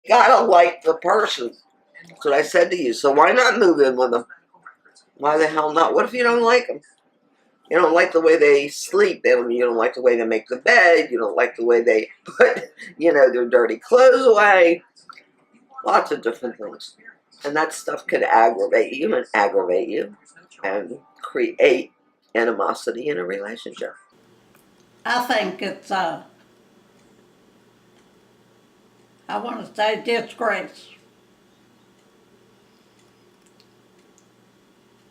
You gotta like the person. That's what I said to you. So why not move in with them? Why the hell not? What if you don't like them? You don't like the way they sleep. You don't like the way they make the bed. You don't like the way they put, their dirty clothes away. Lots of different things. And that stuff could aggravate you and create animosity in a relationship. I think it's, I want to say disgrace.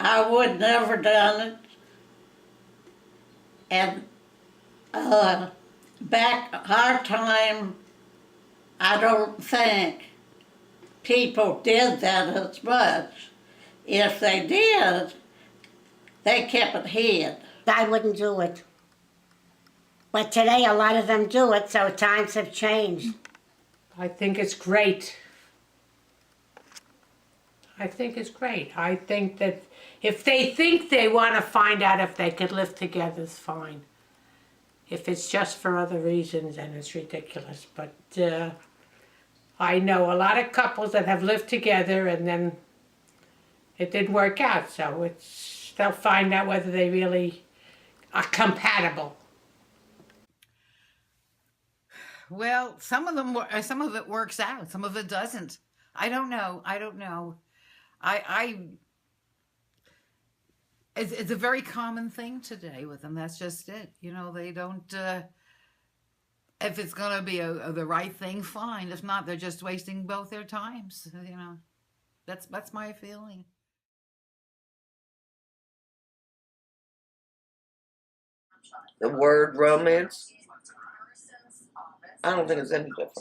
I would never done it. And back our time, I don't think people did that as much. If they did, they kept it hid. I wouldn't do it. But today a lot of them do it, so times have changed. I think it's great. I think it's great. I think that if they think they want to find out if they could live together, it's fine. If it's just for other reasons, then it's ridiculous. But I know a lot of couples that have lived together and then it didn't work out. So they'll find out whether they really are compatible. Well, some of it works out, some of it doesn't. I don't know. It's a very common thing today with them. That's just it. They don't. If it's gonna be the right thing, fine. If not, they're just wasting both their times. That's my feeling. The word romance, I don't think it's any different.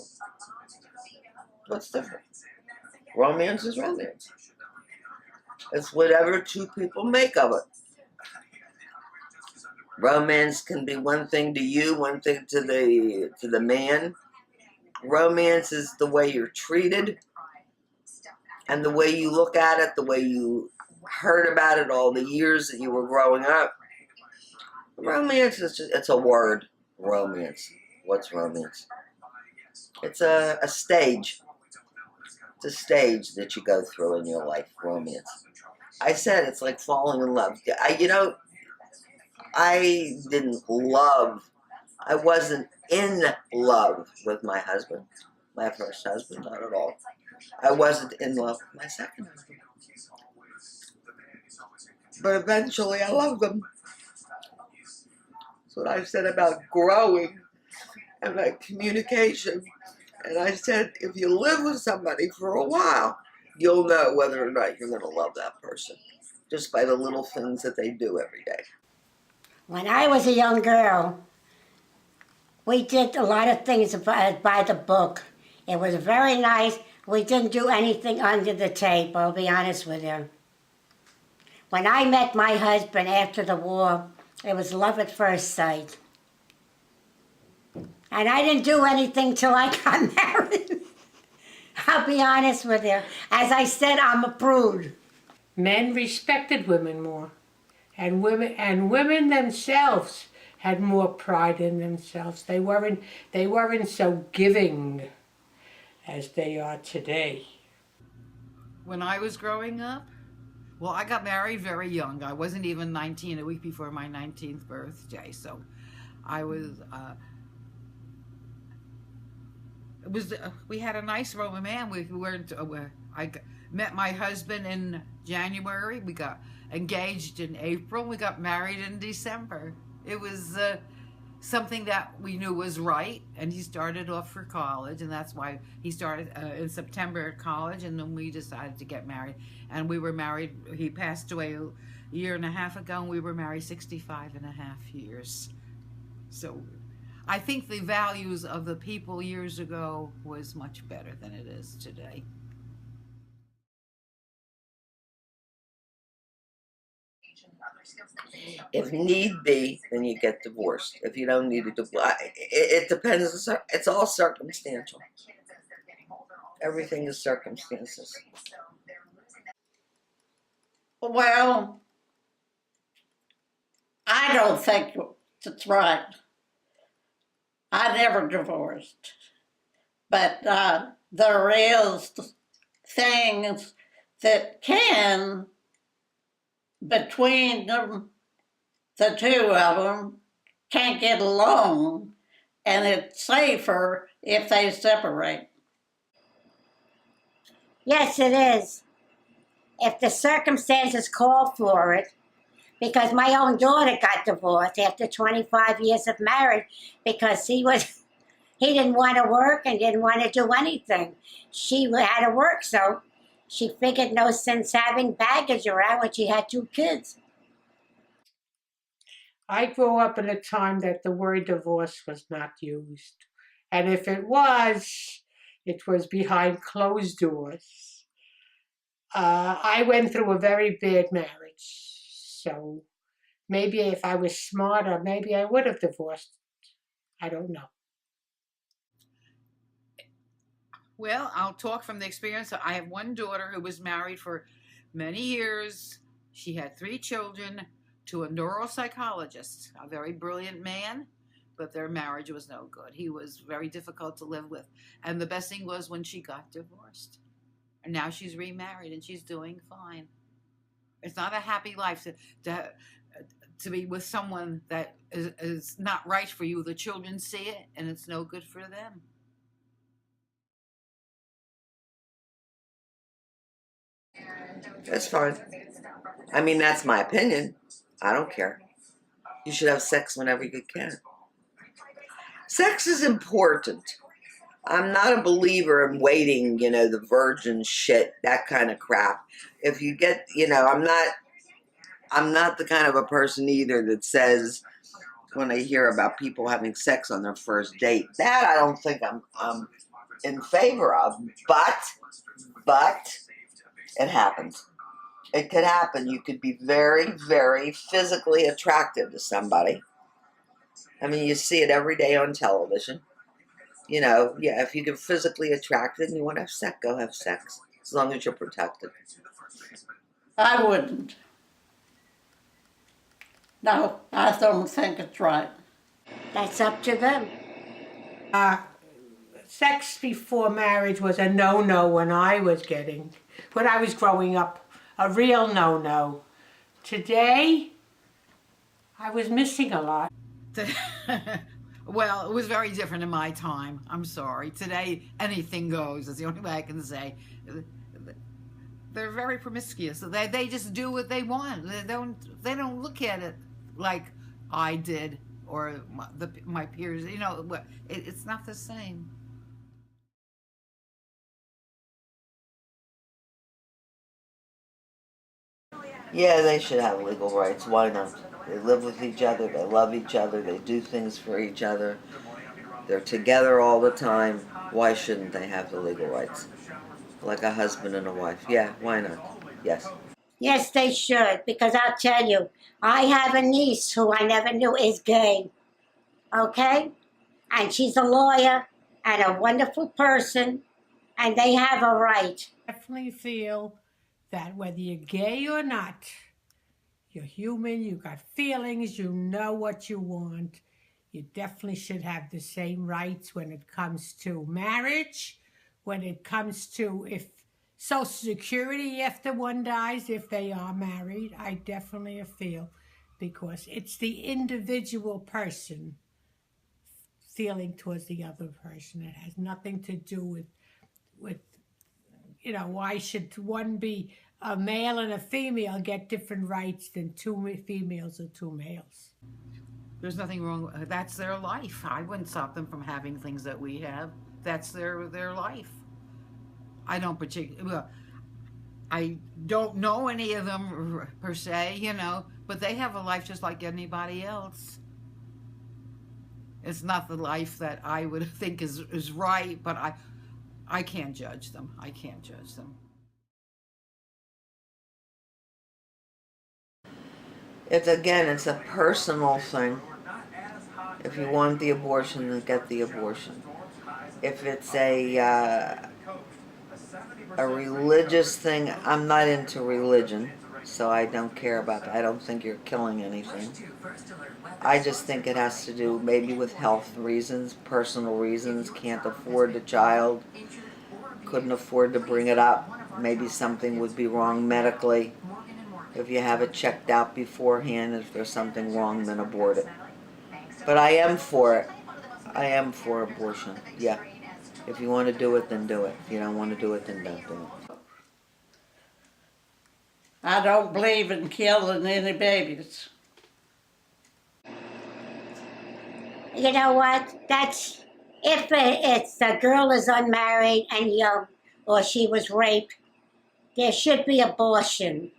What's different? Romance is romance. It's whatever two people make of it. Romance can be one thing to you, one thing to the man. Romance is the way you're treated and the way you look at it, the way you heard about it all the years that you were growing up. Romance is it's a word. Romance. What's romance? It's a stage. It's a stage that you go through in your life, romance. I said it's like falling in love. I wasn't in love with my husband, my first husband, not at all. I wasn't in love with my second husband. But eventually I loved him. That's what I said about growing and about communication. And I said, if you live with somebody for a while, you'll know whether or not you're going to love that person, just by the little things that they do every day. When I was a young girl, we did a lot of things by the book. It was very nice. We didn't do anything under the table, I'll be honest with you. When I met my husband after the war, it was love at first sight. And I didn't do anything till I got married. I'll be honest with you. As I said, I'm a prude. Men respected women more, and women themselves had more pride in themselves. They weren't so giving as they are today. When I was growing up, well, I got married very young. I wasn't even 19, a week before my 19th birthday. So I was, we had a nice romance. I met my husband in January. We got engaged in April. We got married in December. It was something that we knew was right. And he started off for college, and that's why he started in September at college, and then we decided to get married. And we were married, he passed away a year and a half ago, and we were married 65 and a half years. So I think the values of the people years ago was much better than it is today. If need be, then you get divorced. If you don't need a divorce, it depends. It's all circumstantial. Everything is circumstances. Well, I don't think it's right. I never divorced. But there is things that can, between them, the two of them, can't get along, and it's safer if they separate. Yes, it is. If the circumstances call for it, because my own daughter got divorced after 25 years of marriage because he didn't want to work and didn't want to do anything. She had to work, so she figured no sense having baggage around when she had 2 kids. I grew up in a time that the word divorce was not used. And if it was behind closed doors. I went through a very bad marriage. So maybe if I was smarter, maybe I would have divorced. I don't know. Well, I'll talk from the experience. I have one daughter who was married for many years. She had 3 children to a neuropsychologist, a very brilliant man, but their marriage was no good. He was very difficult to live with. And the best thing was when she got divorced. And now she's remarried and she's doing fine. It's not a happy life to be with someone that is not right for you. The children see it and it's no good for them. That's fine. I mean, that's my opinion. I don't care. You should have sex whenever you can. Sex is important. I'm not a believer in waiting, the virgin shit, that kind of crap. If you get, I'm not the kind of a person either that says when I hear about people having sex on their first date, that I don't think I'm in favor of. But it happens. It could happen. You could be very, very physically attractive to somebody. I mean, you see it every day on television. If you get physically attracted and you want to have sex, go have sex. As long as you're protected. I wouldn't. No, I don't think it's right. That's up to them. Sex before marriage was a no-no when I was growing up, a real no-no. Today, I was missing a lot. Well, it was very different in my time. I'm sorry. Today, anything goes. That's the only way I can say. They're very promiscuous. They just do what they want. They don't look at it like I did or my peers. It's not the same. Yeah, they should have legal rights. Why not? They live with each other. They love each other. They do things for each other. They're together all the time. Why shouldn't they have the legal rights? Like a husband and a wife. Yeah, why not? Yes. Yes, they should, because I'll tell you, I have a niece who I never knew is gay. Okay? And she's a lawyer and a wonderful person, and they have a right. I definitely feel that whether you're gay or not, you're human, you got feelings, you know what you want. You definitely should have the same rights when it comes to marriage, when it comes to if Social Security after one dies, if they are married. I definitely feel, because it's the individual person feeling towards the other person. It has nothing to do with why should one be a male and a female get different rights than 2 females or 2 males? There's nothing wrong. That's their life. I wouldn't stop them from having things that we have. That's their life. I don't know any of them per se, but they have a life just like anybody else. It's not the life that I would think is right, but I can't judge them. I can't judge them. It's a personal thing. If you want the abortion, then get the abortion. If it's a religious thing, I'm not into religion. So I don't care about that. I don't think you're killing anything. I just think it has to do maybe with health reasons, personal reasons, can't afford the child, couldn't afford to bring it up. Maybe something would be wrong medically. If you have it checked out beforehand, if there's something wrong, then abort it. But I am for it. I am for abortion. Yeah. If you want to do it, then do it. If you don't want to do it, then don't do it. I don't believe in killing any babies. You know what? That's if it's the girl is unmarried and young, or she was raped, there should be abortion.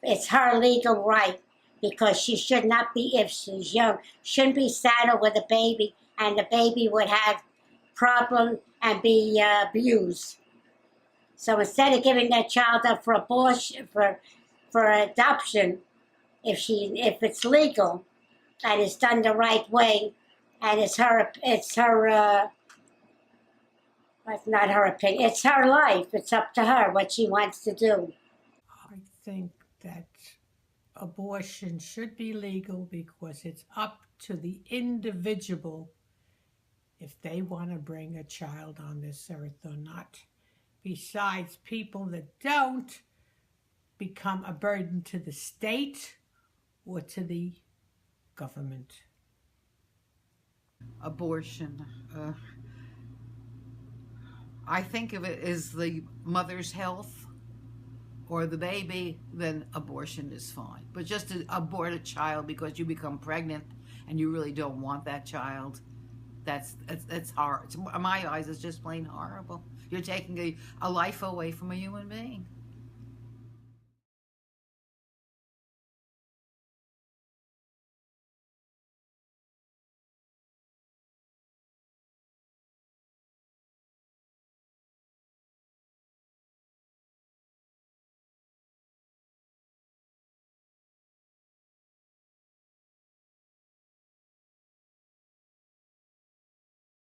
It's her legal right because she should not be, if she's young, shouldn't be saddled with a baby, and the baby would have problems and be abused. So instead of giving that child up for abortion, for adoption, if it's legal and it's done the right way, and it's her it's not her opinion, it's her life. It's up to her what she wants to do. I think that abortion should be legal because it's up to the individual if they want to bring a child on this earth or not. Besides, people that don't become a burden to the state or to the government. Abortion. I think if it is the mother's health or the baby, then abortion is fine. But just to abort a child because you become pregnant and you really don't want that child, that's hard. In my eyes, it's just plain horrible. You're taking a life away from a human being.